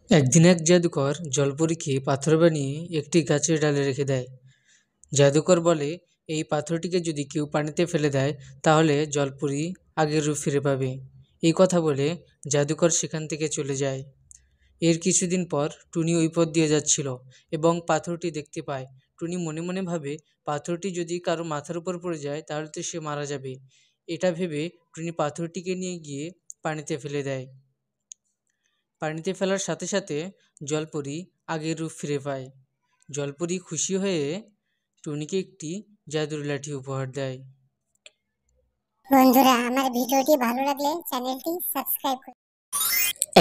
একদিন এক জাদুকর জলপরীকে পাথর বানিয়ে একটি গাছের ডালে রেখে দেয়। জাদুকর বলে, এই পাথরটিকে যদি কেউ পানিতে ফেলে দেয় তাহলে জলপরী আগের রূপ ফিরে পাবে। এই কথা বলে জাদুকর সেখান থেকে চলে যায়। এর কিছুদিন পর টুনি ওই পথ দিয়ে যাচ্ছিল এবং পাথরটি দেখতে পায়। টুনি মনে মনে ভাবে, পাথরটি যদি কারো মাথার উপর পড়ে যায় তাহলে তো সে মারা যাবে। এটা ভেবে টুনি পাথরটিকে নিয়ে গিয়ে পানিতে ফেলে দেয়। পানিতে ফেলার সাথে সাথে জলপরী আগের রূপ ফিরে পায়। জলপরী খুশি হয়ে টুনিকে একটি জাদুর লাঠি উপহার দেয়। বন্ধুরা, আমার ভিডিওটি ভালো লাগলে চ্যানেলটি সাবস্ক্রাইব করুন।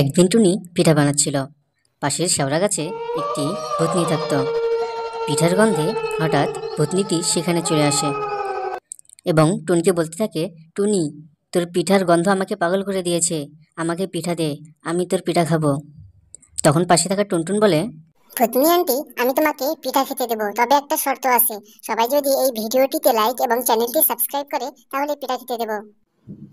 একদিন টুনি পিঠা বানাচ্ছিল। পাশের শেওড়া গাছে একটি ভূতনি থাকত। পিঠার গন্ধে হঠাৎ ভূতনিটি সেখানে চলে আসে এবং টুনিকে বলতে থাকে, টুনি, তোর পিঠার গন্ধ আমাকে পাগল করে দিয়েছে, আমাকে পিঠা দে, আমি তোর পিঠা খাবো। তখন পাশে থাকা টুনটুন বলে, ভূতনি আন্টি, আমি তোমাকে পিঠা খেতে দেবো, তবে একটা শর্ত আছে। সবাই যদি এই ভিডিওটিতে লাইক এবং চ্যানেলটি সাবস্ক্রাইব করে তাহলে পিঠা খেতে দেবো।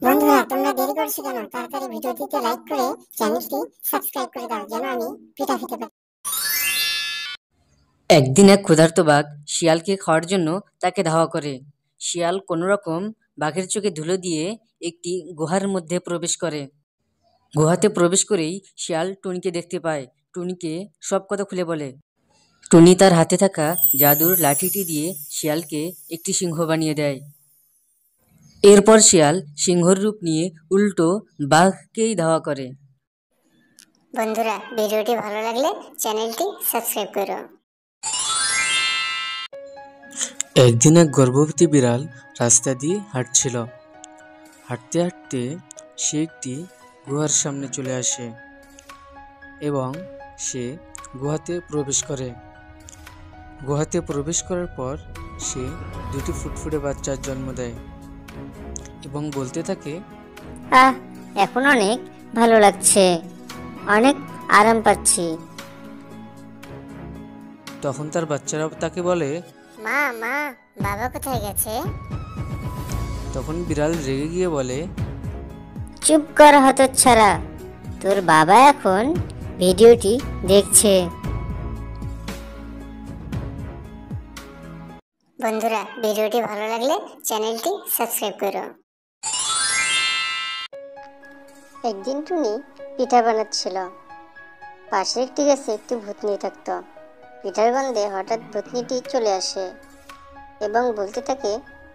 বন্ধুরা, তোমরা দেরি করছো কেন? তাড়াতাড়ি ভিডিওটিতে লাইক করে চ্যানেলটি সাবস্ক্রাইব করে দাও যেন আমি পিঠা খেতে পারি। একদিন এক ক্ষুধার্ত বাঘ শিয়ালকে খাওয়ার জন্য তাকে ধাওয়া করে। শিয়াল কোনো রকম বাঘের চোখে ধুলো দিয়ে একটি গুহার মধ্যে প্রবেশ করে। গুহাতে প্রবেশ করেই শিয়াল টুনিকে দেখতে পায়। টুনিকে সব কথা খুলে বলে। টুনি তার হাতে থাকা জাদুর লাঠিটি দিয়ে শিয়ালকে একটি সিংহ বানিয়ে দেয়। এরপর শিয়াল সিংহর রূপ নিয়ে উল্টো বাঘকেই ধাওয়া করে। বন্ধুরা, ভিডিওটি ভালো লাগলে চ্যানেলটি সাবস্ক্রাইব করো। একদিন এক গর্ভবতী বিড়াল রাস্তা দিয়ে হাঁটছিল। হাঁটতে হাঁটতে সে একটি গুহার সামনে চলে আসে এবং সে গুহাতে প্রবেশ করে। গুহাতে প্রবেশ করার পর সে দুটি ফুটফুটে বাচ্চার জন্ম দেয় এবং বলতে থাকে, এখন অনেক ভালো লাগছে, অনেক আরাম পাচ্ছি। তখন তার বাচ্চারা তাকে বলে, মা মা, বাবা কোথায় গেছে? তখন বিড়াল রেগে গিয়ে বলে, চুপ কর হতচ্ছাড়া, তোর বাবা এখন ভিডিওটি দেখছে। বন্ধুরা, ভিডিওটি ভালো লাগলে চ্যানেলটি সাবস্ক্রাইব করো। একদিন টুনি পিঠা বানাচ্ছিল। পাশে একটি গাছে একটি ভূতনি থাকত। পিঠার গন্ধে হঠাৎ ভূতনিটি চলে আসে এবং বলতে থাকে,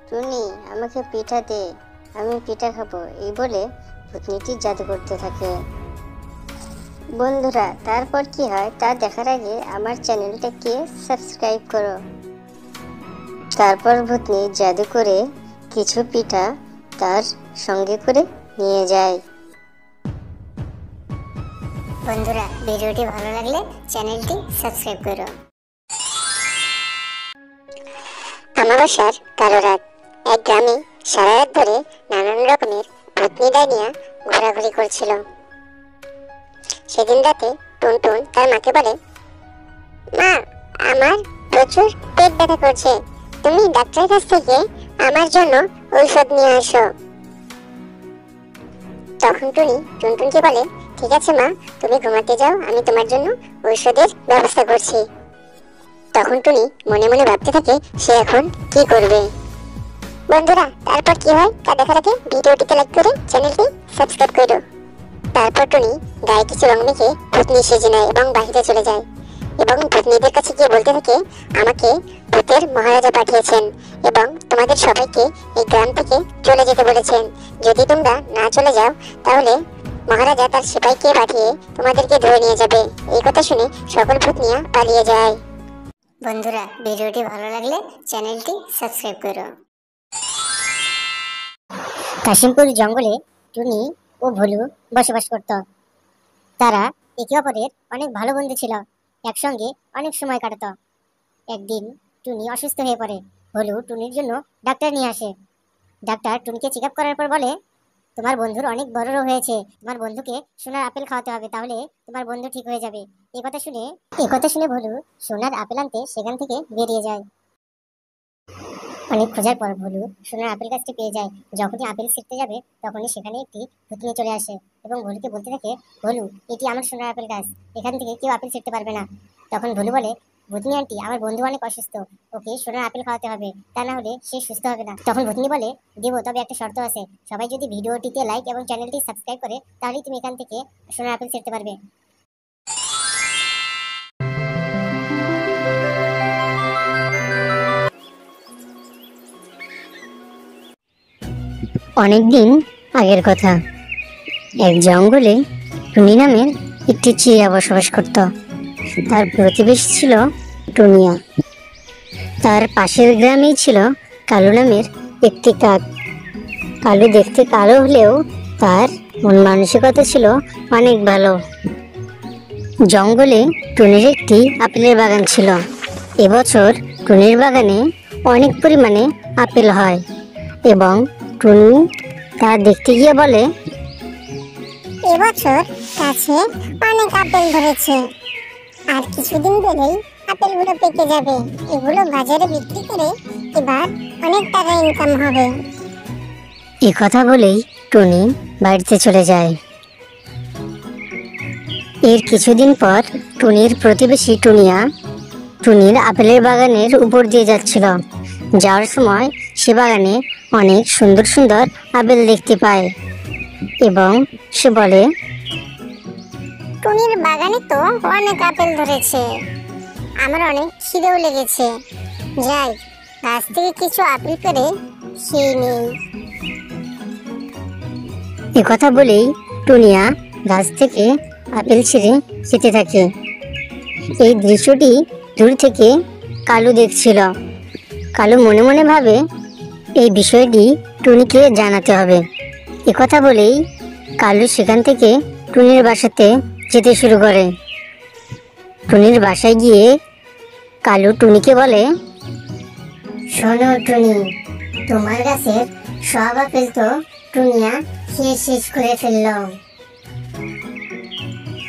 টুনি, আমাকে পিঠা দে, আমি পিঠা খাবো। এই বলে ভূতনিটি জাদু করতে থাকে। বন্ধুরা, তারপর কি হয় তা দেখার আগে আমার চ্যানেলটাকে সাবস্ক্রাইব করো। তারপর ভূতনি জাদু করে কিছু পিঠা তার সঙ্গে করে নিয়ে যায়। বন্ধুরা, ভিডিওটি ভালো লাগলে চ্যানেলটি সাবস্ক্রাইব করো। অমাবস্যার কালো রাত। এক গ্রামে সারা রাত ধরে নানান রকমের ভূতনি ডাইনিয়া ঘোরাঘুরি করছিল। সেদিন রাতে টুনটুন তার মাকে বলে, মা, আমার প্রচুর পেট ব্যথা করছে, তুমি ডাক্তারের কাছ থেকে আমার জন্য ঔষধ নিয়ে আসো। তখন টুনি টুনটুনকে বলে, ঠিক আছে মা, তুমি ঘুমাতে যাও, আমি তোমার জন্য ঔষধের ব্যবস্থা করছি। তখন টুনি মনে মনে ভাবতে থাকে সে এখন কি করবে। বন্ধুরা, তারপর কি হয় তা দেখার আগে ভিডিওটিতে লাইক করে চ্যানেলটি সাবস্ক্রাইব করো। তারপর টুনি গায়ে কিছু রং মেখে ভূতনি সেজে নেয় এবং বাহিরে চলে যায় এবং ভূতনিদের কাছে গিয়ে বলতে থাকে, আমাকে ভূতের মহারাজা পাঠিয়েছেন এবং তোমাদের সবাইকে এই গ্রাম থেকে চলে যেতে বলেছেন। যদি তোমরা না চলে যাও তাহলে মহারাজা তার সিপাহীকে পাঠিয়ে তোমাদেরকে ধরে নিয়ে যাবে। এই কথা শুনে সকল ভূতনিয়া পালিয়ে যায়। বন্ধুরা, ভিডিওটি ভালো লাগলে চ্যানেলটি সাবস্ক্রাইব করো। কাশিমপুর জঙ্গলে টুনি ও ভোলু বসবাস করত। তারা একে অপরের অনেক ভালো বন্ধু ছিল, একসঙ্গে অনেক সময় কাটাতো। একদিন টুনি অসুস্থ হয়ে পড়ে। ভোলু টুনির জন্য ডাক্তার নিয়ে আসে। ডাক্তার টুনিকে চেক আপ করার পর বলে, তোমার বন্ধুর অনেক বড় রোগ হয়েছে, তোমার বন্ধুকে সোনার আপেল খাওয়াতে হবে, তাহলে তোমার বন্ধু ঠিক হয়ে যাবে। এই কথা শুনে ভোলু সোনার আপেল আনতে সেখান থেকে বেরিয়ে যায়। অনেক খোঁজার পর ভুলু সোনার আপেল গাছটি পেয়ে যায়। যখনই আপেল ছিঁড়তে যাবে তখনই সেখানে একটি ভূতনি চলে আসে এবং ভুলুকে বলতে থাকে, ভুলু, এটি আমার সোনার আপেল গাছ, এখান থেকে কেউ আপেল ছিঁড়তে পারবে না। তখন ভুলু বলে, ভূতনি আন্টি, আমার বন্ধু অনেক অসুস্থ, ওকে সোনার আপেল খাওয়াতে হবে, তা না হলে সে সুস্থ হবে না। তখন ভূতনি বলে, দেবো, তবে একটা শর্ত আছে, সবাই যদি ভিডিওটিতে লাইক এবং চ্যানেলটি সাবস্ক্রাইব করে তাহলেই তুমি এখান থেকে সোনার আপেল ছিঁড়তে পারবে। অনেকদিন আগের কথা, এক জঙ্গলে টুনি নামের একটি চিড়িয়া বসবাস করত। তার প্রতিবেশী ছিল টুনিয়া। তার পাশের গ্রামেই ছিল কালু নামের একটি কাক। কালু দেখতে কালো হলেও তার মন মানসিকতা ছিল অনেক ভালো। জঙ্গলে টুনির একটি আপেলের বাগান ছিল। এবছর টুনির বাগানে অনেক পরিমাণে আপেল হয় এবং টুনি তা দেখতে গিয়ে বলে, এবছর গাছে অনেক আপেল ধরেছে, আর কিছুদিন গেলেই আপেলগুলো পেকে যাবে, এগুলো বাজারে বিক্রি করে এবার অনেক টাকা ইনকাম হবে। এ কথা বলেই টুনি বাড়িতে চলে যায়। এর কিছুদিন পর টুনির প্রতিবেশী টুনিয়া টুনির আপেলের বাগানের উপর দিয়ে যাচ্ছিল। যাওয়ার সময় সে বাগানে অনেক সুন্দর সুন্দর আপেল দেখতে পায় এবং সে বলে, টুনির বাগানে তো অনেক আপেল ধরেছে, আমার অনেক খিদেও লেগেছে, যাই গাছ থেকে কিছু আপেল পেড়ে খেয়ে নেই। এ কথা বলেই টুনিয়া গাছ থেকে আপেল ছিঁড়ে খেতে থাকে। এই দৃশ্যটি দূর থেকে কালু দেখছিল। কালু মনে মনে ভাবে, এই বিষয়টি টুনিকে জানাতে হবে। এ কথা বলেই কালু সেখান থেকে টুনির বাসাতে যেতে শুরু করে। টুনির বাসায় গিয়ে কালু টুনিকে বলে, শোনো টুনি, তোমার গাছের সব আপেল তো টুনিয়া খেয়ে শেষ করে ফেলল।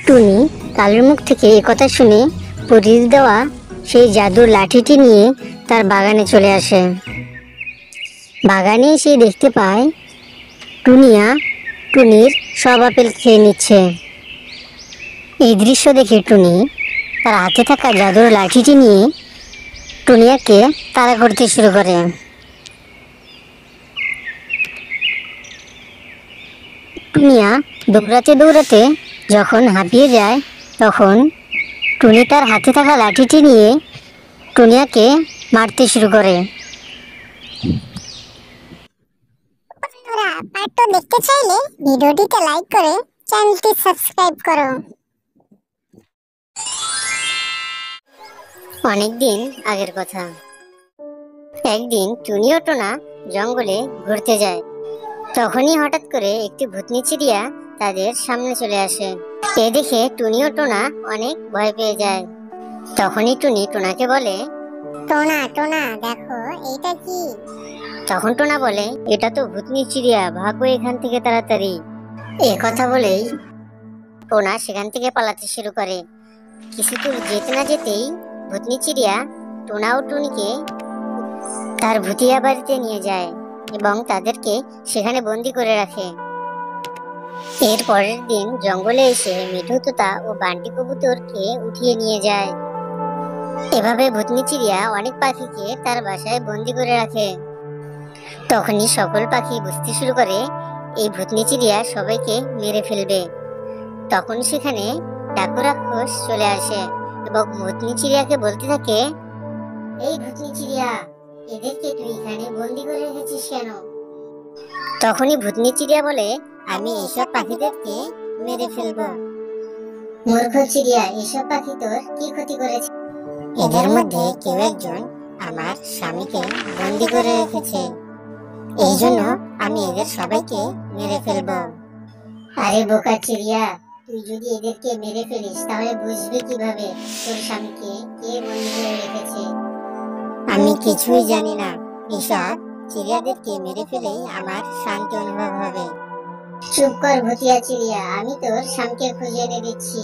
টুনি কালুর মুখ থেকে একথা শুনে পরীর দেওয়া সেই জাদুর লাঠিটি নিয়ে তার বাগানে চলে আসে। বাগানে এসে দেখতে পায় টুনিয়া টুনির সব আপেল খেয়ে নিচ্ছে। এই দৃশ্য দেখে টুনি তার হাতে থাকা জাদুর লাঠিটি নিয়ে টুনিয়াকে তাড়া করতে শুরু করে। টুনিয়া দৌড়াতে দৌড়াতে যখন হাঁপিয়ে যায়, তখন টুনি তার হাতে থাকা লাঠিটি নিয়ে টুনিয়াকে মারতে শুরু করে। বন্ধুরা, পার্ট 2 দেখতে চাইলে ভিডিওটিতে লাইক করে চ্যানেলটি সাবস্ক্রাইব করো। অনেকদিন আগের কথা, একদিন টুনি ও টোনা জঙ্গলে ঘুরতে যায়। তখনই হঠাৎ করে একটি ভূতনি চিড়িয়া তাদের সামনে চলে আসে। এ দেখে টুনি ও টোনা অনেক ভয় পেয়ে যায়। তখনই টুনি টোনাকে বলে, টোনা টোনা, দেখো এইটা কি? তখন টোনা বলে, এটা তো ভূতনি চিড়িয়া, ভাগো এখান থেকে তাড়াতাড়ি। এ কথা বলেই টোনা সেখান থেকে পালাতে শুরু করে। কিছু দূর যেতে না যেতেই ভূতনি চিড়িয়া টোনা ও টুনিকে তার ভুতিয়া বাড়িতে নিয়ে যায় এবং তাদেরকে সেখানে বন্দি করে রাখে। এর পরের দিন জঙ্গলে এসে মিঠু তোতা ও বান্টি কবুতরকে উঠিয়ে নিয়ে যায়। এভাবে ভূতনি চিড়িয়া অনেক পাখিকে তার বাসায় বন্দি করে রাখে। তখনই সকল পাখি বুঝতে শুরু করে এই ভূতনি চিড়িয়া সবাইকে মেরে ফেলবে। তখন সেখানে ডাকু রাক্ষস চলে আসে এবং ভূতনি চিড়িয়াকে বলতে থাকে, এই ভূতনি চিড়িয়া, এদেরকে তুই এখানে বন্দি করে রেখেছিস কেন? তখনই ভূতনি চিড়িয়া বলে, আমি এসব পাখিদেরকে মেরে ফেলবো। মূর্খ চিড়িয়া, এসব পাখি তোর কি ক্ষতি করেছে? এদের মধ্যে কেউ একজন আমার স্বামীকে বন্দি করে রেখেছে, এই জন্য আমি এদের সবাইকে মেরে ফেলবো। আরে বোকা চিড়িয়া, তুই যদি এদেরকে মেরে ফেলিস তাহলে বুঝবি কিভাবে তোর স্বামীকে কে বন্দি করে রেখেছে? আমি কিছুই জানি না, এসব চিড়িয়াদেরকে মেরে ফেলেই আমার শান্তি অনুভব হবে। চুপ কর ভুতিয়া চিড়িয়া, আমি তোর স্বামীকে খুঁজে এনে দিচ্ছি।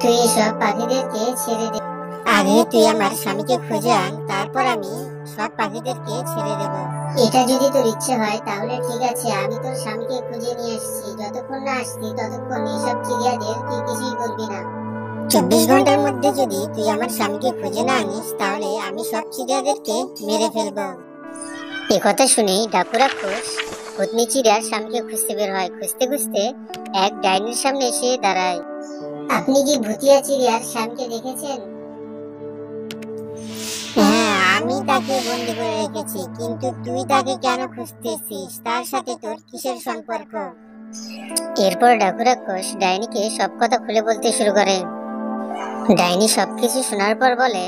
তুই এসব পাখিদেরকে ছেড়ে দে। আগে তুই আমার স্বামীকে খুঁজে আন, তারপর আমি সব পাখিদেরকে ছেড়ে দেব। এটা যদি তোর ইচ্ছে হয় তাহলে ঠিক আছে, আমি তোর স্বামীকে খুঁজে নিয়ে আসছি। যতক্ষণ না আসছি ততক্ষণ এইসব চিড়িয়াদের তুই কিছুই করবি না। 24 ঘন্টার মধ্যে যদি তুই আমার স্বামীকে খুঁজে না আনিস তাহলে আমি সব চিড়িয়াদেরকে মেরে ফেলবো। একথা শুনেই ডাকু রাক্ষস ভূতনি চিড়িয়ার স্বামীকে খুঁজতে বের হয়। খুঁজতে খুঁজতে এক ডাইনির সামনে এসে দাঁড়ায়। আপনি কি ভুতিয়া চিড়িয়ার স্বামীকে দেখেছেন? হ্যাঁ, আমি তাকে বন্দি করে রেখেছি, কিন্তু তুই তাকে কেন খুঁজতেছিস? তার সাথে তোর কিসের সম্পর্ক? এরপর ডাকু রাক্ষস ডাইনিকে সব কথা খুলে বলতে শুরু করে। ডাইনি সবকিছু শোনার পর বলে,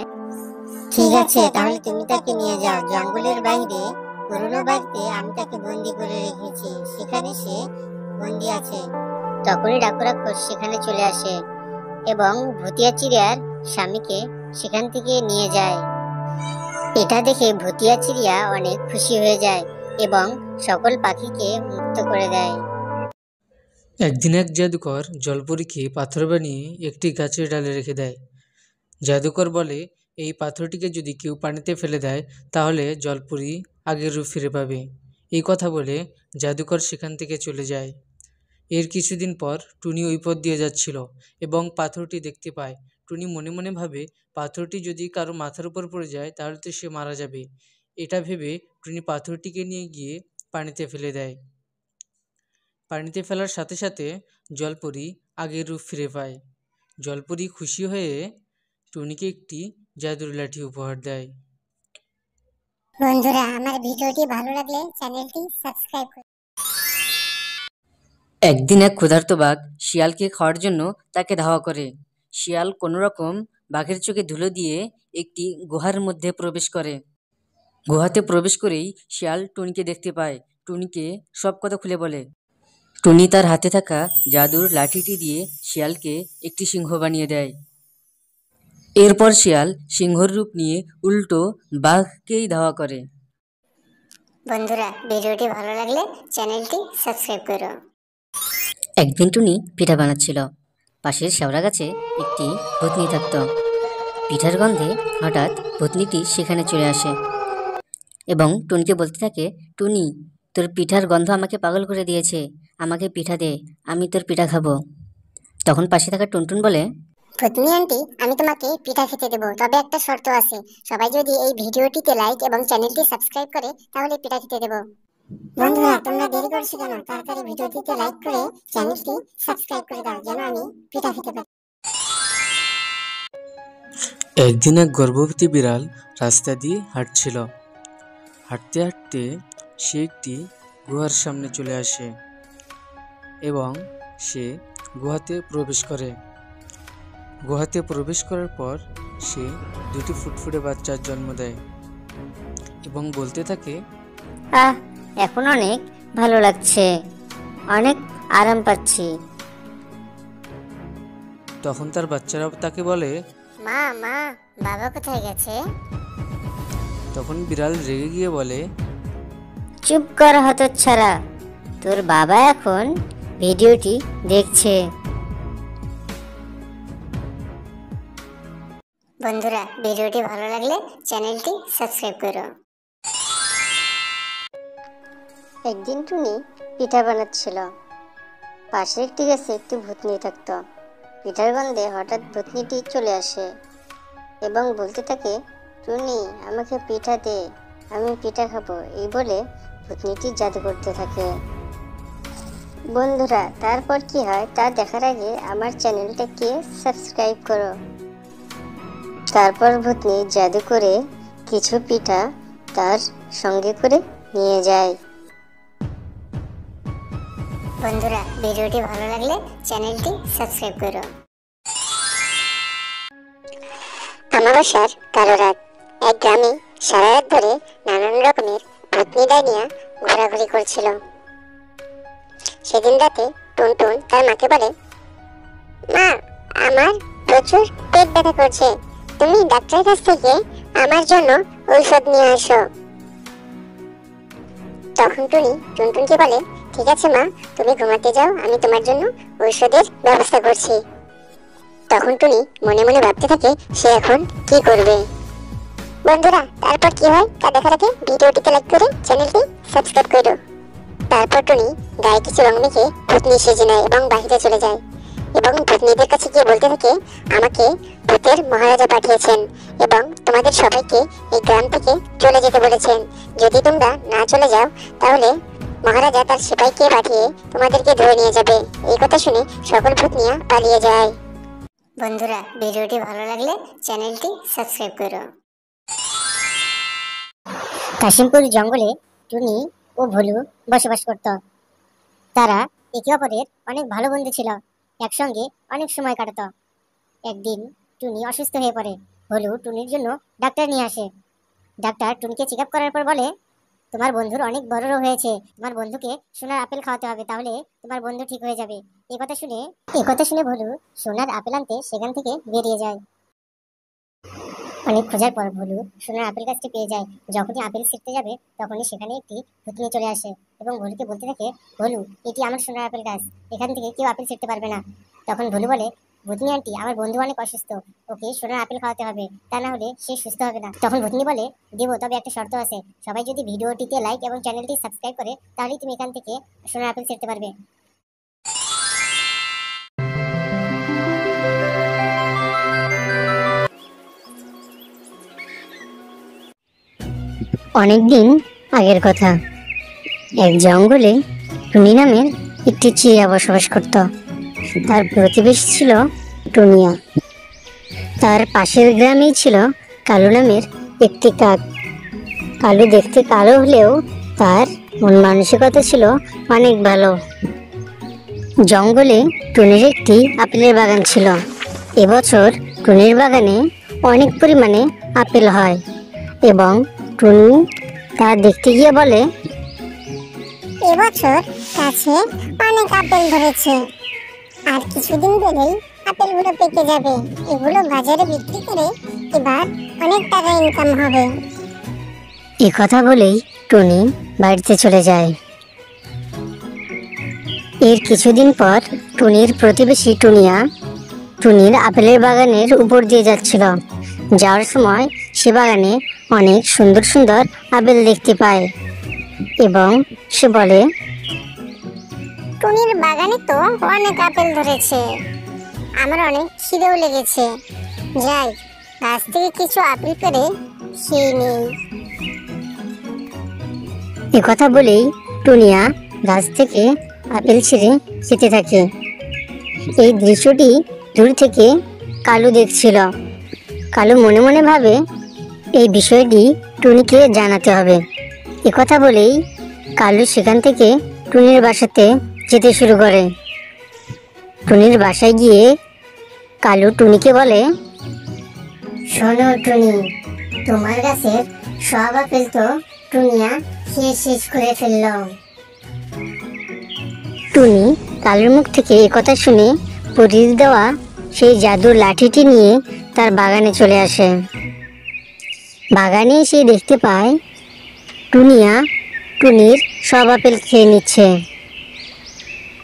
ঠিক আছে, তাহলে তুমি তাকে নিয়ে যাও। জঙ্গলের বাইরে পুরনো বাড়িতে আমি তাকে বন্দি করে রেখেছি, সেখানে সে বন্দি আছে। তখনই ডাকু রাক্ষস সেখানে চলে আসে এবং ভুতিয়া চিড়িয়ার স্বামীকে সেখান থেকে নিয়ে যায়। এটা দেখে ভুতিয়া চিড়িয়া অনেক খুশি হয়ে যায় এবং সকল পাখিকে মুক্ত করে দেয়। একদিন এক জাদুকর জলপরীকে পাথর বানিয়ে একটি গাছের ডালে রেখে দেয়। জাদুকর বলে, এই পাথরটিকে যদি কেউ পানিতে ফেলে দেয় তাহলে জলপরী আগের রূপ ফিরে পাবে। এই কথা বলে জাদুকর সেখান থেকে চলে যায়। এর কিছুদিন পর টুনি ওই পথ দিয়ে যাচ্ছিল এবং পাথরটি দেখতে পায়। টুনি মনে মনে ভাবে, পাথরটি যদি কারো মাথার উপর পড়ে যায় তাহলে তো সে মারা যাবে। এটা ভেবে টুনি পাথরটিকে নিয়ে গিয়ে পানিতে ফেলে দেয়। পানিতে ফেলার সাথে সাথে জলপরী আগের রূপ ফিরে পায়। জলপরী খুশি হয়ে টুনিকে একটি জাদুর লাঠি উপহার দেয়। বন্ধুরা, আমার ভিডিওটি ভালো লাগলে চ্যানেলটি সাবস্ক্রাইব করুন। একদিন এক ক্ষুধার্ত বাঘ শিয়ালকে খাওয়ার জন্য তাকে ধাওয়া করে। শিয়াল কোনো রকম বাঘের চোখে ধুলো দিয়ে একটি গুহার মধ্যে প্রবেশ করে। গুহাতে প্রবেশ করেই শিয়াল টুনিকে দেখতে পায়। টুনিকে সব কথা খুলে বলে। টুনি তার হাতে থাকা জাদুর লাঠিটি দিয়ে শিয়ালকে একটি সিংহ বানিয়ে দেয়। এরপর শিয়াল সিংহর রূপ নিয়ে উল্টো বাঘকেই ধাওয়া করে। বন্ধুরা, ভিডিওটি ভালো লাগলে চ্যানেলটি সাবস্ক্রাইব করো। একদিন টুনি পিঠা বানাচ্ছিল। পাশের শেওড়া গাছে একটি ভূতনি থাকত। পিঠার গন্ধে হঠাৎ ভূতনিটি সেখানে চলে আসে এবং টুনিকে বলতে থাকে, টুনি, তোর পিঠার গন্ধ আমাকে পাগল করে দিয়েছে, আমাকে পিঠা দে, আমি তোর পিঠা খাবো। তখন পাশে থাকা টুনটুন বলে, ভূতনি আন্টি, আমি তোমাকে পিঠা খেতে দেবো, তবে একটা শর্ত আছে। সবাই যদি এই ভিডিওটিতে লাইক এবং চ্যানেলটি সাবস্ক্রাইব করে তাহলে পিঠা খেতে দেবো। বন্ধুরা, তোমরা দেরি করছো কেন? তাড়াতাড়ি ভিডিওটিতে লাইক করে চ্যানেলটি সাবস্ক্রাইব করে দাও যেন আমি পিঠা খেতে পারি। একদিন এক গর্ভবতী বিড়াল রাস্তা দিয়ে হাঁটছিল। হাঁটতে হাঁটতে সে একটি গুহার সামনে চলে আসে এবং সে গুহাতে প্রবেশ করে। গুহাতে প্রবেশ করার পর সে দুটি ফুটফুটে বাচ্চার জন্ম দেয় এবং বলতে থাকে, এখন অনেক ভালো লাগছে, অনেক আরাম পাচ্ছি। তখন তার বাচ্চারা তাকে বলে, মা, বাবা কোথায় গেছে? তখন বিড়াল রেগে গিয়ে বলে, চুপ কর হতচ্ছাড়া, তোর বাবা এখন ভিডিওটি দেখছে। বন্ধুরা, ভিডিওটি ভালো লাগলে চ্যানেলটি সাবস্ক্রাইব করো। একদিন টুনি পিঠা বানাচ্ছিল। পাশে একটি গাছে একটি ভূতনি থাকত। পিঠার গন্ধে হঠাৎ ভূতনিটি চলে আসে এবং বলতে থাকে, টুনি, আমাকে পিঠা দে, আমি পিঠা খাবো। এই বলে ভূতনিটি জাদু করতে থাকে। বন্ধুরা, তারপর কি হয় তা দেখার আগে আমার চ্যানেলটাকে সাবস্ক্রাইব করো। তারপর ভূতনি জাদু করে কিছু পিঠা তার সঙ্গে করে নিয়ে যায়। বন্ধুরা, ভিডিওটি ভালো লাগলে চ্যানেলটি সাবস্ক্রাইব করো। অমাবস্যার কালো রাত। এক গ্রামে সারা রাত ধরে নানান রকমের ভূতনি ডাইনিয়া ঘোরাঘুরি করছিল। সেদিন রাতে টুনটুন তার মাকে বলে, মা, আমার প্রচুর পেট ব্যথা করছে, তুমি ডাক্তারের কাছ থেকে আমার জন্য ঔষধ নিয়ে আসো। তখন টুনি টুনটুনকে বলে, ঠিক আছে মা, তুমি ঘুমাতে যাও, আমি তোমার জন্য ঔষধের ব্যবস্থা করছি। তখন টুনি মনে মনে ভাবতে থাকে সে এখন কি করবে। বন্ধুরা, তারপর কি হয় তা দেখার আগে ভিডিওটিতে লাইক করে চ্যানেলটি সাবস্ক্রাইব করো। তারপর টুনি গায়ে কিছু রং মেখে ভূতনি সেজে নেয় এবং বাহিরে চলে যায় এবং ভূতনিদের কাছে গিয়ে বলতে থাকে, আমাকে ভূতের মহারাজা পাঠিয়েছেন এবং তোমাদের সবাইকে এই গ্রাম থেকে চলে যেতে বলেছেন। যদি তোমরা না চলে যাও তাহলে মহারাজা তার সিপাহীকে পাঠিয়ে তোমাদেরকে ধরে নিয়ে যাবে। এই কথা শুনে সকল ভূতনিয়া পালিয়ে যায়। বন্ধুরা, ভিডিওটি ভালো লাগলে চ্যানেলটি সাবস্ক্রাইব করো। কাশিমপুর জঙ্গলে টুনি ও ভোলু বসবাস করত। তারা একে অপরের অনেক ভালো বন্ধু ছিল, একসঙ্গে অনেক সময় কাটাতো। একদিন টুনি অসুস্থ হয়ে পড়ে। ভোলু টুনির জন্য ডাক্তার নিয়ে আসে। ডাক্তার টুনিকে চেক আপ করার পর বলে, তোমার বন্ধুর অনেক বড় রোগ হয়েছে, তোমার বন্ধুকে সোনার আপেল খাওয়াতে হবে, তাহলে তোমার বন্ধু ঠিক হয়ে যাবে। এই কথা শুনে ভোলু সোনার আপেল আনতে সেখান থেকে বেরিয়ে যায়। অনেক খোঁজার পর ভোলু সোনার আপেল গাছটি পেয়ে যায়। যখনই আপেল ছিঁড়তে যাবে তখনই সেখানে একটি ভূতনি চলে আসে এবং ভোলুকে বলতে থাকে, ভোলু, এটি আমার সোনার আপেল গাছ, এখান থেকে কেউ আপেল ছিঁড়তে পারবে না। তখন ভোলু বলে, ভূতনি আন্টি, আমার বন্ধু অনেক অসুস্থ, ওকে সোনার আপেল খাওয়াতে হবে, তা না হলে সে সুস্থ হবে না। তখন ভূতনি বলে, দেবো, তবে একটা শর্ত আছে, সবাই যদি ভিডিওটিতে লাইক এবং চ্যানেলটি সাবস্ক্রাইব করে তাহলেই তুমি এখান থেকে সোনার আপেল ছিঁড়তে পারবে। অনেকদিন আগের কথা, এক জঙ্গলে টুনি নামের একটি চিড়িয়া বসবাস করত। তার প্রতিবেশী ছিল টুনিয়া। তার পাশের গ্রামেই ছিল কালু নামের একটি কাক। কালু দেখতে কালো হলেও তার মন মানসিকতা ছিল অনেক ভালো। জঙ্গলে টুনির একটি আপেলের বাগান ছিল। এবছর টুনির বাগানে অনেক পরিমাণে আপেল হয় এবং টুনি তা দেখতে গিয়ে বলে, এবছর গাছে অনেক আপেল ধরেছে, আর কিছুদিন গেলেই আপেলগুলো পেকে যাবে। এগুলো বাজারে বিক্রি করে এবার অনেক টাকা ইনকাম হবে। এ কথা বলেই টুনি বাড়িতে চলে যায়। এর কিছুদিন পর টুনির প্রতিবেশী টুনিয়া টুনির আপেলের বাগানের উপর দিয়ে যাচ্ছিল। যাওয়ার সময় সে বাগানে অনেক সুন্দর সুন্দর আপেল দেখতে পায় এবং সে বলে, টুনির বাগানে তো অনেক আপেল ধরেছে, আমার অনেক খিদেও লেগেছে, যাই গাছ থেকে কিছু আপেল পেড়ে খেয়ে নেই। এ কথা বলেই টুনিয়া গাছ থেকে আপেল ছিঁড়ে খেতে থাকে। এই দৃশ্যটি দূর থেকে কালু দেখছিল। কালু মনে মনে ভাবে, এই বিষয়টি টুনিকে জানাতে হবে। এ কথা বলেই কালু সেখান থেকে টুনির বাসাতে যেতে শুরু করে। টুনির বাসায় গিয়ে কালু টুনিকে বলে, শোনো টুনি, তোমার গাছের সব আপেল তো টুনিয়া খেয়ে শেষ করে ফেলল। টুনি কালুর মুখ থেকে একথা শুনে পরীর দেওয়া সেই জাদুর লাঠিটি নিয়ে তার বাগানে চলে আসে। বাগানে এসে দেখতে পায় টুনিয়া টুনির সব আপেল খেয়ে নিচ্ছে।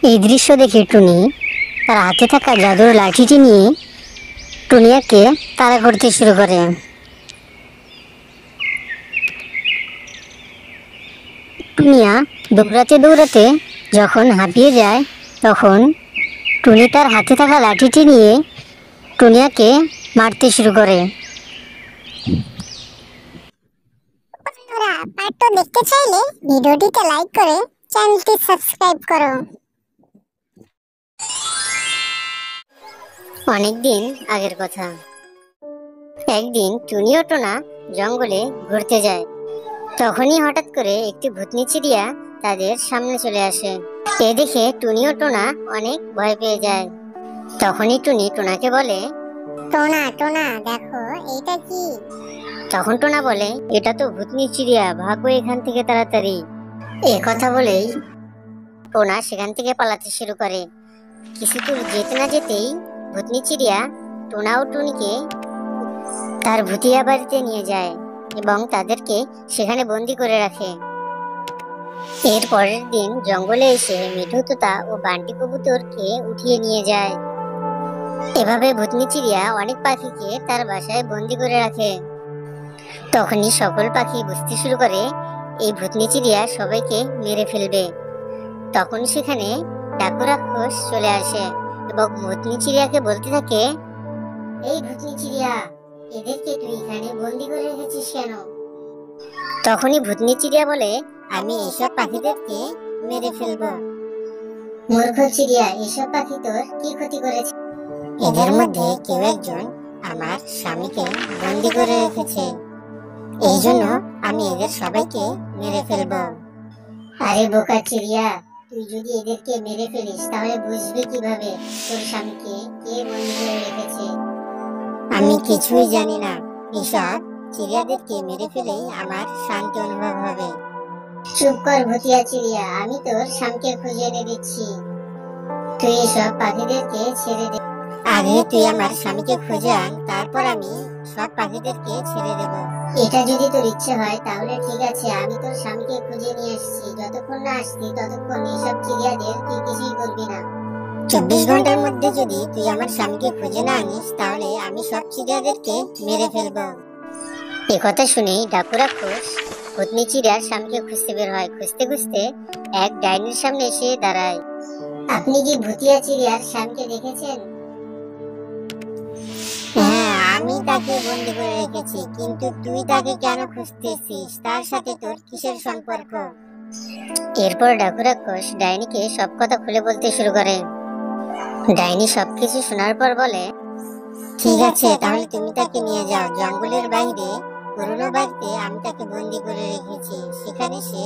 এই দৃশ্য দেখে টুনি তার হাতে থাকা জাদুর লাঠিটি নিয়ে টুনিয়াকে তাড়া করতে শুরু করে। টুনিয়া দৌড়াতে দৌড়াতে যখন হাঁপিয়ে যায় তখন টুনি তার হাতে থাকা লাঠিটি নিয়ে টুনিয়াকে মারতে শুরু করে। বন্ধুরা, পার্ট 2 দেখতে চাইলে ভিডিওটিতে লাইক করে চ্যানেলটি সাবস্ক্রাইব করো। অনেকদিন আগের কথা, একদিন টুনি ও টোনা জঙ্গলে ঘুরতে যায়। তখনই হঠাৎ করে একটি ভূতনি চিড়িয়া তাদের সামনে চলে আসে। এ দেখে টুনি ও টোনা অনেক ভয় পেয়ে যায়। তখনই টুনি টোনাকে বলে, টোনা টোনা, দেখো এইটা কি? তখন টোনা বলে, এটা তো ভূতনি চিড়িয়া, ভাগো এখান থেকে তাড়াতাড়ি। এ কথা বলেই টোনা সেখান থেকে পালাতে শুরু করে। কিছু দূর যেতে না যেতেই ভূতনি চিড়িয়া টোনা ও টুনিকে তার ভুতিয়া বাড়িতে নিয়ে যায় এবং তাদেরকে সেখানে বন্দি করে রাখে। এর পরের দিন জঙ্গলে এসে মিঠু তোতা ও বান্টি কবুতরকে উঠিয়ে নিয়ে যায়। এভাবে ভূতনি চিড়িয়া অনেক পাখিকে তার বাসায় বন্দি করে রাখে। তখনই সকল পাখি বুঝতে শুরু করে এই ভূতনি চিড়িয়া সবাইকে মেরে ফেলবে। তখন সেখানে ডাকু রাক্ষস চলে আসে এবং ভূতনি চিড়িয়াকে বলতে থাকে, এই ভূতনি চিড়িয়া, এদেরকে তুই এখানে বন্দি করে রেখেছিস কেন? তখনই ভূতনি চিড়িয়া বলে, আমি এসব পাখিদেরকে মেরে ফেলবো। মূর্খ চিড়িয়া, এসব পাখি তোর কি ক্ষতি করেছে? এদের মধ্যে কেউ একজন আমার স্বামীকে বন্দি করে রেখেছে, এই জন্য আমি এদের সবাইকে মেরে ফেলবো। আরে বোকা চিড়িয়া, তুই যদি এদেরকে মেরে ফেলিস তাহলে বুঝবি কিভাবে তোর স্বামীকে কে বন্দি করে রেখেছে? আমি কিছুই জানি না, এসব চিড়িয়াদেরকে মেরে ফেলেই আমার শান্তি অনুভব হবে। চুপ কর ভুতিয়া চিড়িয়া, আমি তোর স্বামীকে খুঁজে এনে দিচ্ছি। তুই এসব পাখিদেরকে ছেড়ে দে। আগে তুই আমার স্বামীকে খুঁজে আন, তারপর আমি সব পাখিদেরকে ছেড়ে দেব। এটা যদি তোর ইচ্ছে হয় তাহলে ঠিক আছে, আমি তোর স্বামীকে খুঁজে নিয়ে আসছি। যতক্ষণ না আসছি ততক্ষণ এসব চিড়িয়াদের তুই কিছুই করবি না। 24 ঘন্টার মধ্যে যদি তুই আমার স্বামীকে খুঁজে না আনিস তাহলে আমি সব চিড়িয়াদেরকে মেরে ফেলবো। একথা শুনেই ডাকু রাক্ষস ভূতনি চিড়িয়ার স্বামীকে খুঁজতে বের হয়। খুঁজতে খুঁজতে এক ডাইনির সামনে এসে দাঁড়ায়। আপনি কি ভুতিয়া চিড়িয়ার স্বামীকে দেখেছেন? হ্যাঁ, আমি তাকে বন্দি করে রেখেছি, কিন্তু তুই তাকে কেন খুঁজতেছিস? তার সাথে তোর কিসের সম্পর্ক? এরপর ডাকু রাক্ষস ডাইনিকে সব কথা খুলে বলতে শুরু করে। ডাইনি সবকিছু শোনার পর বলে, ঠিক আছে, তাহলে তুমি তাকে নিয়ে যাও জঙ্গলের বাইরে পুরনো বাড়িতে। আমি তাকে বন্দি করে রেখেছি, সেখানে সে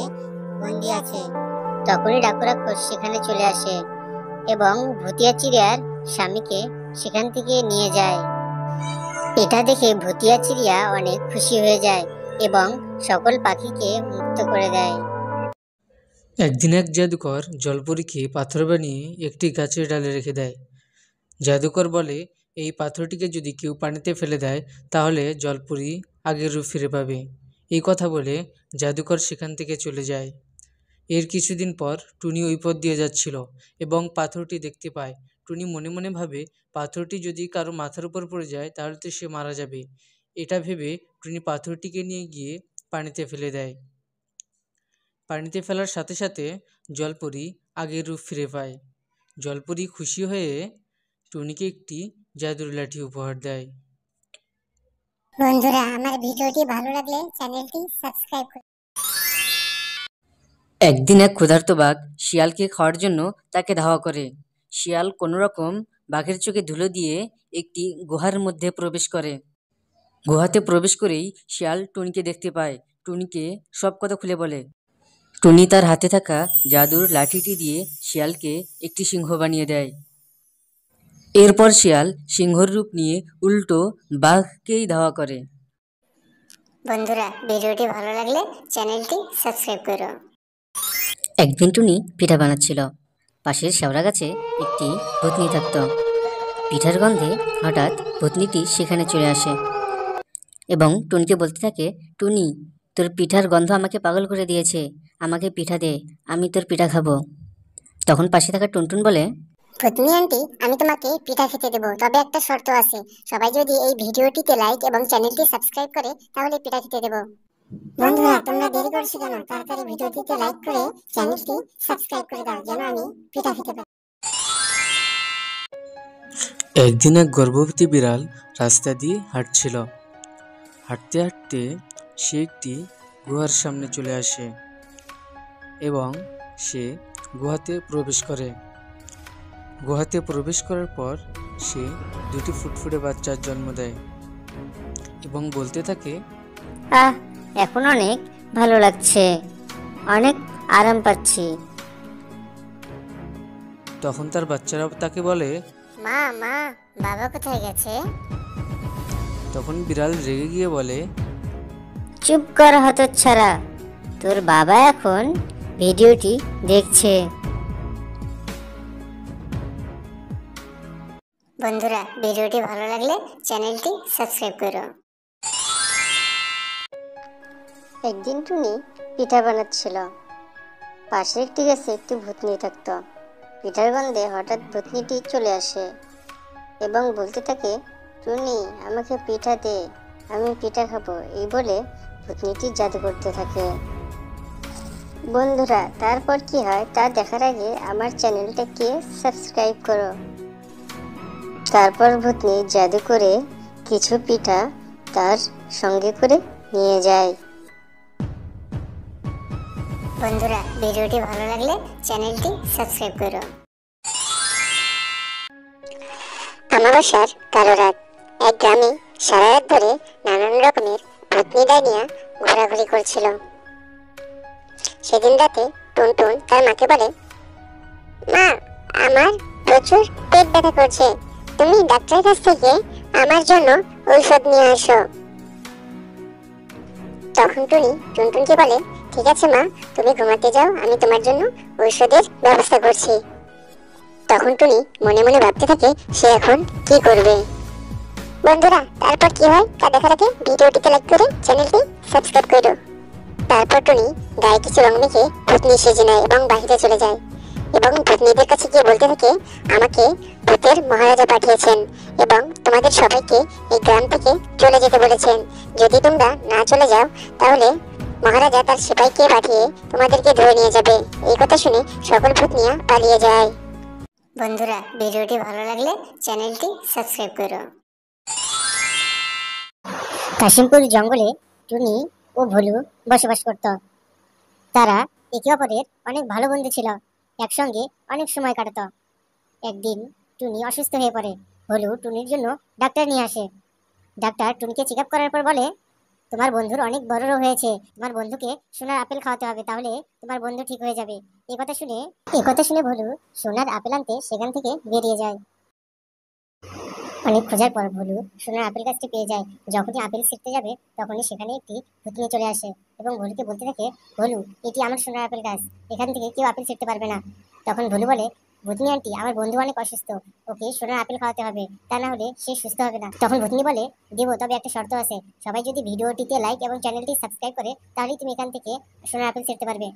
বন্দি আছে। তখনই ডাকু রাক্ষস সেখানে চলে আসে এবং ভুতিয়া চিড়িয়ার স্বামীকে সেখান থেকে নিয়ে যায়। এটা দেখে ভুতিয়া চিড়িয়া অনেক খুশি হয়ে যায় এবং সকল পাখিকে মুক্ত করে দেয়। একদিন এক জাদুকর জলপরীকে পাথর বানিয়ে একটি গাছের ডালে রেখে দেয়। জাদুকর বলে, এই পাথরটিকে যদি কেউ পানিতে ফেলে দেয় তাহলে জলপরী আগের রূপ ফিরে পাবে। এই কথা বলে জাদুকর সেখান থেকে চলে যায়। এর কিছুদিন পর টুনি ওই পথ দিয়ে যাচ্ছিল এবং পাথরটি দেখতে পায়। টুনি মনে মনে ভাবে, পাথরটি যদি কারো মাথার উপর পড়ে যায় তাহলে তো সে মারা যাবে। এটা ভেবে টুনি পাথরটিকে নিয়ে গিয়ে পানিতে ফেলে দেয়। পানিতে ফেলার সাথে সাথে জলপরী আগের রূপ ফিরে পায়। জলপরী খুশি হয়ে টুনিকে একটি জাদুর লাঠি উপহার দেয়। বন্ধুরা, আমার ভিডিওটি ভালো লাগলে চ্যানেলটি সাবস্ক্রাইব করুন। একদিন এক ক্ষুধার্ত বাঘ শিয়ালকে খাওয়ার জন্য তাকে ধাওয়া করে। শিয়াল কোনো রকম বাঘের চোখে ধুলো দিয়ে একটি গুহার মধ্যে প্রবেশ করে। গুহাতে প্রবেশ করেই শিয়াল টুনিকে দেখতে পায়। টুনিকে সব কথা খুলে বলে। টুনি তার হাতে থাকা জাদুর লাঠিটি দিয়ে শিয়ালকে একটি সিংহ বানিয়ে দেয়। এরপর শিয়াল সিংহর রূপ নিয়ে উল্টো বাঘকেই ধাওয়া করে। বন্ধুরা, ভিডিওটি ভালো লাগলে চ্যানেলটি সাবস্ক্রাইব করো। একদিন টুনি পিঠা বানাচ্ছিল। পাশের শেওড়া গাছে একটি ভূতনি থাকত। পিঠার গন্ধে হঠাৎ ভূতনিটি সেখানে চলে আসে এবং টুনিকে বলতে থাকে, টুনি, তোর পিঠার গন্ধ আমাকে পাগল করে দিয়েছে, আমাকে পিঠা দে, আমি তোর পিঠা খাবো। তখন পাশে থাকা টুনটুন বলে, ভূতনি আন্টি, আমি তোমাকে পিঠা খেতে দেবো, তবে একটা শর্ত আছে। সবাই যদি এই ভিডিওটিতে লাইক এবং চ্যানেলটি সাবস্ক্রাইব করে তাহলে পিঠা খেতে দেবো। বন্ধুরা, তোমরা দেরি করছো কেন? তাড়াতাড়ি ভিডিওটিতে লাইক করে চ্যানেলটি সাবস্ক্রাইব করে দাও যেন আমি পিঠা খেতে পারি। একদিন এক গর্ভবতী বিড়াল রাস্তা দিয়ে হাঁটছিল। হাঁটতে হাঁটতে সে একটি গুহার সামনে চলে আসে এবং সে গুহাতে প্রবেশ করে। গুহাতে প্রবেশ করার পর সে দুটি ফুটফুটে বাচ্চার জন্ম দেয় এবং বলতে থাকে, এখন অনেক ভালো লাগছে, অনেক আরাম পাচ্ছি। তখন তার বাচ্চারা তাকে বলে, মা, বাবা কোথায় গেছে? তখন বিড়াল রেগে গিয়ে বলে, চুপ কর হতচ্ছাড়া, তোর বাবা এখন ভিডিওটি দেখছে। বন্ধুরা, ভিডিওটি ভালো লাগলে চ্যানেলটি সাবস্ক্রাইব করো। একদিন টুনি পিঠা বানাচ্ছিল। পাশে একটি গাছে একটি ভূতনি থাকত। পিঠার গন্ধে হঠাৎ ভূতনিটি চলে আসে এবং বলতে থাকে, টুনি, আমাকে পিঠা দে, আমি পিঠা খাবো, এই বলে ভূতনিটি জাদু করতে থাকে। বন্ধুরা, তারপর কি হয় তা দেখার আগে আমার চ্যানেলটাকে সাবস্ক্রাইব করো। তারপর ভূতনি জাদু করে কিছু পিঠা তার সঙ্গে করে নিয়ে যায়। বন্ধুরা, ভিডিওটি ভালো লাগলে চ্যানেলটি সাবস্ক্রাইব করো। আমাবস্যার কালো রাত। এক গ্রামে সারা রাত ধরে নানান রকমের ভূতনি ডাইনিয়া ঘোরাঘুরি করছিল। সেদিন রাতে টুনটুন তার মাকে বলে, মা, আমার প্রচুর পেট ব্যথা করছে, তুমি ডাক্তারের কাছ থেকে আমার জন্য ঔষধ নিয়ে আসো। তখন টুনি টুনটুনকে বলে, ঠিক আছে মা, তুমি ঘুমাতে যাও, আমি তোমার জন্য ঔষধের ব্যবস্থা করছি। তখন টুনি মনে মনে ভাবতে থাকে সে এখন কি করবে। বন্ধুরা, তারপর কি হয় তা দেখার আগে ভিডিওটিতে লাইক করে চ্যানেলটি সাবস্ক্রাইব করো। তারপর টুনি গায়ে কিছু রং মেখে ভূতনি সেজে নেয় এবং বাহিরে চলে যায় এবং ভূতনিদের কাছে গিয়ে বলতে থাকে, আমাকে ভূতের মহারাজা পাঠিয়েছেন এবং তোমাদের সবাইকে এই গ্রাম থেকে চলে যেতে বলেছেন। যদি তোমরা না চলে যাও তাহলে মহারাজা তার সিপাহীকে পাঠিয়ে তোমাদেরকে ধরে নিয়ে যাবে। এই কথা শুনে সকল ভূতনিয়া পালিয়ে যায়। বন্ধুরা, ভিডিওটি ভালো লাগলে চ্যানেলটি সাবস্ক্রাইব করো। কাশিমপুর জঙ্গলে টুনি ও ভোলু বসবাস করত। তারা একে অপরের অনেক ভালো বন্ধু ছিল, একসঙ্গে অনেক সময় কাটাত। একদিন টুনি অসুস্থ হয়ে পড়ে। ভোলু টুনির জন্য ডাক্তার নিয়ে আসে। ডাক্তার টুনিকে চেক আপ করার পর বলে, তোমার বন্ধুর অনেক বড় রোগ হয়েছে, তোমার বন্ধুকে সোনার আপেল খাওয়াতে হবে, তাহলে তোমার বন্ধু ঠিক হয়ে যাবে। এই কথা শুনে ভোলু সোনার আপেল আনতে সেখান থেকে বেরিয়ে যায়। অনেক খোঁজার পর ভোলু সোনার আপেল গাছটি পেয়ে যায়। যখনই আপেল ছিঁড়তে যাবে তখনই সেখানে একটি ভূতনি চলে আসে এবং ভোলুকে বলতে থাকে, ভোলু, এটি আমার সোনার আপেল গাছ, এখান থেকে কেউ আপেল ছিঁড়তে পারবে না। তখন ভোলু বলে, ভূতনি আন্টি, আমার বন্ধু অনেক অসুস্থ, ওকে সোনার আপেল খাওয়াতে হবে, তা না হলে সে সুস্থ হবে না। তখন ভূতনি বলে, দেবো, তবে একটা শর্ত আছে, সবাই যদি ভিডিওটিতে লাইক এবং চ্যানেলটি সাবস্ক্রাইব করে তাহলেই তুমি এখান থেকে সোনার আপেল ছিঁড়তে পারবে।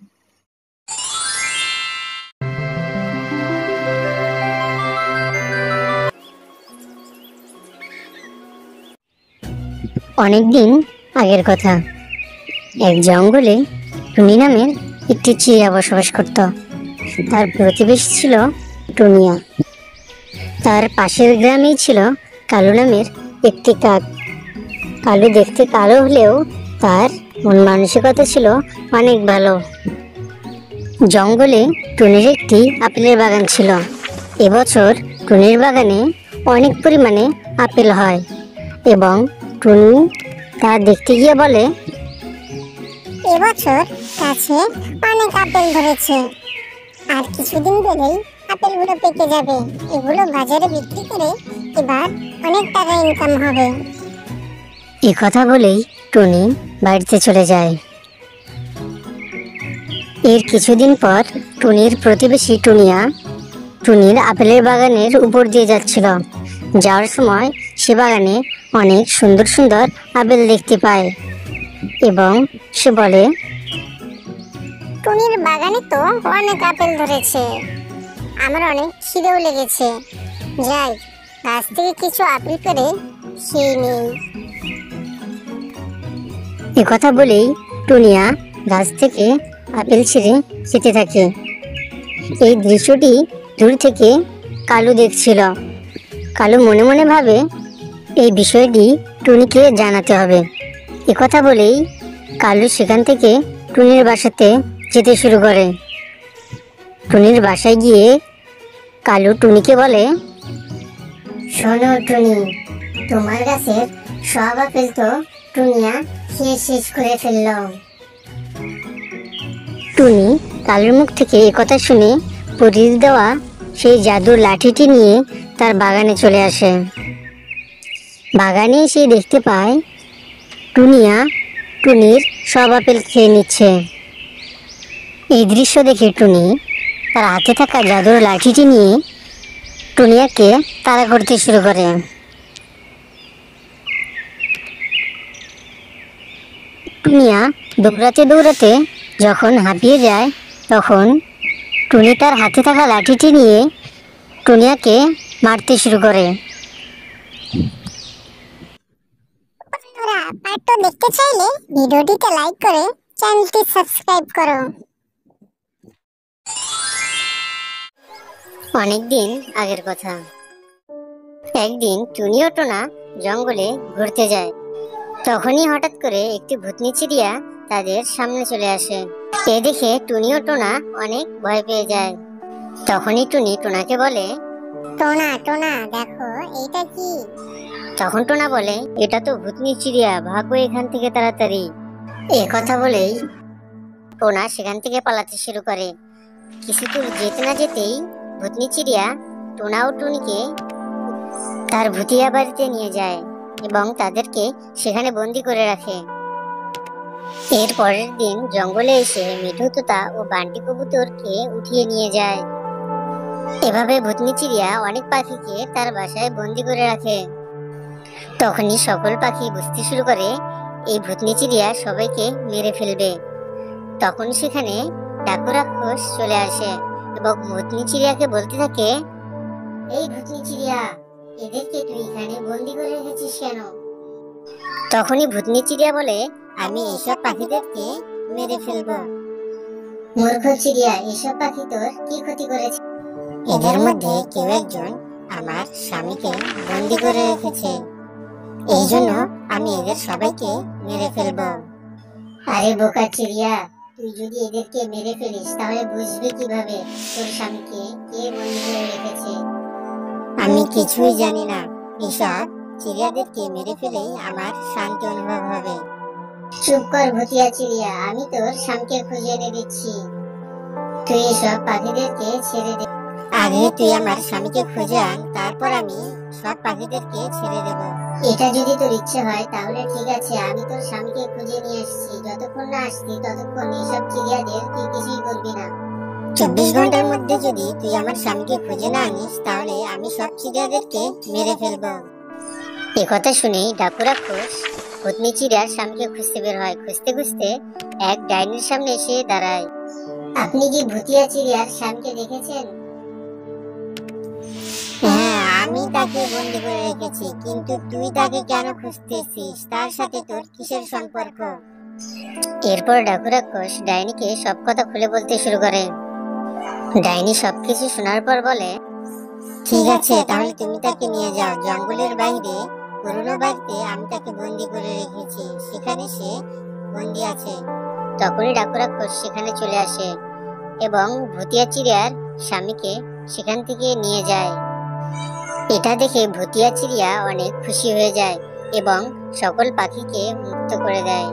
অনেকদিন আগের কথা, এক জঙ্গলে টুনি নামের একটি চিড়িয়া বসবাস করত। তার প্রতিবেশী ছিল টুনিয়া। তার পাশের গ্রামেই ছিল কালু নামের একটি কাক। কালু দেখতে কালো হলেও তার মন মানসিকতা ছিল অনেক ভালো। জঙ্গলে টুনির একটি আপেলের বাগান ছিল। এবছর টুনির বাগানে অনেক পরিমাণে আপেল হয় এবং টুনি তা দেখতে গিয়ে বলে, এবছর গাছে অনেক আপেল ধরেছে, আর কিছুদিন গেলেই আপেলগুলো পেকে যাবে, এগুলো বাজারে বিক্রি করে এবার অনেক টাকা ইনকাম হবে। এ কথা বলেই টুনি বাড়িতে চলে যায়। এর কিছুদিন পর টুনির প্রতিবেশী টুনিয়া টুনির আপেলের বাগানের উপর দিয়ে যাচ্ছিল। যাওয়ার সময় সে বাগানে অনেক সুন্দর সুন্দর আপেল দেখতে পায় এবং সে বলে, টুনির বাগানে তো অনেক আপেল ধরেছে, আমার অনেক খিদেও লেগেছে, যাই গাছ থেকে কিছু আপেল পেড়ে খেয়ে নেই। এ কথা বলেই টুনিয়া গাছ থেকে আপেল ছিঁড়ে খেতে থাকে। এই দৃশ্যটি দূর থেকে কালু দেখছিল। কালু মনে মনে ভাবে, এই বিষয়টি টুনিকে জানাতে হবে। এ কথা বলেই কালু সেখান থেকে টুনির বাসাতে যেতে শুরু করে। টুনির বাসায় গিয়ে কালু টুনিকে বলে, শোনো টুনি, তোমার গাছের সব আপেল তো টুনিয়া খেয়ে শেষ করে ফেলল। টুনি কালুর মুখ থেকে একথা শুনে পরীর দেওয়া সেই জাদুর লাঠিটি নিয়ে তার বাগানে চলে আসে। বাগানে এসে দেখতে পায় টুনিয়া টুনির সব আপেল খেয়ে নিচ্ছে। এই দৃশ্য দেখে টুনি তার হাতে থাকা জাদুর লাঠিটি নিয়ে টুনিয়াকে তাড়া করতে শুরু করে। টুনিয়া দৌড়াতে দৌড়াতে যখন হাঁপিয়ে যায় তখন টুনি তার হাতে থাকা লাঠিটি নিয়ে টুনিয়াকে মারতে শুরু করে। দেখতে চাইলে ভিডিওটিতে লাইক করে চ্যানেলটি সাবস্ক্রাইব করো। অনেকদিন আগের কথা। একদিন টুনি ও টোনা জঙ্গলে ঘুরতে যায়। তখনই হঠাৎ করে একটি ভূতনি চিড়িয়া তাদের সামনে চলে আসে। এ দেখে টুনি ও টোনা অনেক ভয় পেয়ে যায়। তখনই টুনি টোনাকে বলে, টোনা টোনা দেখো এইটা কি? তখন টোনা বলে, এটা তো ভূতনি চিড়িয়া, ভাগো এখান থেকে তাড়াতাড়ি। এ কথা বলেই টোনা সেখান থেকে পালাতে শুরু করে। কিছু দূর যেতে না যেতেই ভূতনি চিড়িয়া টোনা ও টুনিকে তার ভুতিয়া বাড়িতে নিয়ে যায় এবং তাদেরকে সেখানে বন্দি করে রাখে। এর পরের দিন জঙ্গলে এসে মিঠু তোতা ও বান্টি কবুতরকে উঠিয়ে নিয়ে যায়। এভাবে ভূতনি চিড়িয়া অনেক পাখিকে তার বাসায় বন্দি করে রাখে। তখনই সকল পাখি বুঝতে শুরু করে এই ভূতনি চিড়িয়া সবাইকে মেরে ফেলবে। তখন সেখানে ডাকু রাক্ষস চলে আসে এবং ভূতনি চিড়িয়াকে বলতে থাকে, এই ভূতনি চিড়িয়া, এদেরকে তুই এখানে বন্দি করে রেখেছিস কেন? তখনই ভূতনি চিড়িয়া বলে, আমি এইসব পাখিদেরকে মেরে ফেলবো। মূর্খ চিড়িয়া, এসব পাখি তোর কি ক্ষতি করেছে? এদের মধ্যে কেউ একজন আমার স্বামীকে বন্দি করে রেখেছে, এই জন্য আমি এদের সবাইকে মেরে ফেলবো। আরে বোকা চিড়িয়া, তুই যদি এদেরকে মেরে ফেলিস তাহলে বুঝবি কিভাবে তোর স্বামীকে কে বন্দি করে রেখেছে? আমি কিছুই জানি না, এসব চিড়িয়াদেরকে মেরে ফেলেই আমার শান্তি অনুভব হবে। চুপ কর ভুতিয়া চিড়িয়া, আমি তোর স্বামীকে খুঁজে এনে দিচ্ছি। তুই এসব পাখিদেরকে ছেড়ে দে। আগে তুই আমার স্বামীকে খুঁজে আন, তারপর আমি সব পাখিদেরকে ছেড়ে দেব। এটা যদি তোর ইচ্ছে হয় তাহলে ঠিক আছে, আমি তোর স্বামীকে খুঁজে নিয়ে আসছি। যতক্ষণ না আসছি ততক্ষণ এসব চিড়িয়াদের তুই কিছুই করবি না। 24 ঘন্টার মধ্যে যদি তুই আমার স্বামীকে খুঁজে না আনিস তাহলে আমি সব চিড়িয়াদেরকে মেরে ফেলবো। এ কথা শুনেই ডাকু রাক্ষস ভূতনি চিড়িয়ার স্বামীকে খুঁজতে বের হয়। খুঁজতে খুঁজতে এক ডাইনির সামনে এসে দাঁড়ায়। আপনি কি ভুতিয়া চিড়িয়ার স্বামীকে দেখেছেন? হ্যাঁ, আমি তাকে বন্দি করে রেখেছি, কিন্তু তুই তাকে কেন খুঁজতেছিস? তার সাথে তোর কিসের সম্পর্ক? এরপর ডাকু রাক্ষস ডাইনিকে সব কথা খুলে বলতে শুরু করে। ডাইনি সবকিছু শোনার পর বলে, ঠিক আছে, তাহলে তুমি তাকে নিয়ে যাও। জঙ্গলের বাইরে পুরনো বাড়িতে আমি তাকে বন্দি করে রেখেছি, সেখানে সে বন্দি আছে। তখনই ডাকু রাক্ষস সেখানে চলে আসে এবং ভুতিয়া চিড়িয়ার স্বামীকে সেখান থেকে নিয়ে যায়। এটা দেখে ভুতিয়া চিড়িয়া অনেক খুশি হয়ে যায় এবং সকল পাখিকে মুক্ত করে দেয়।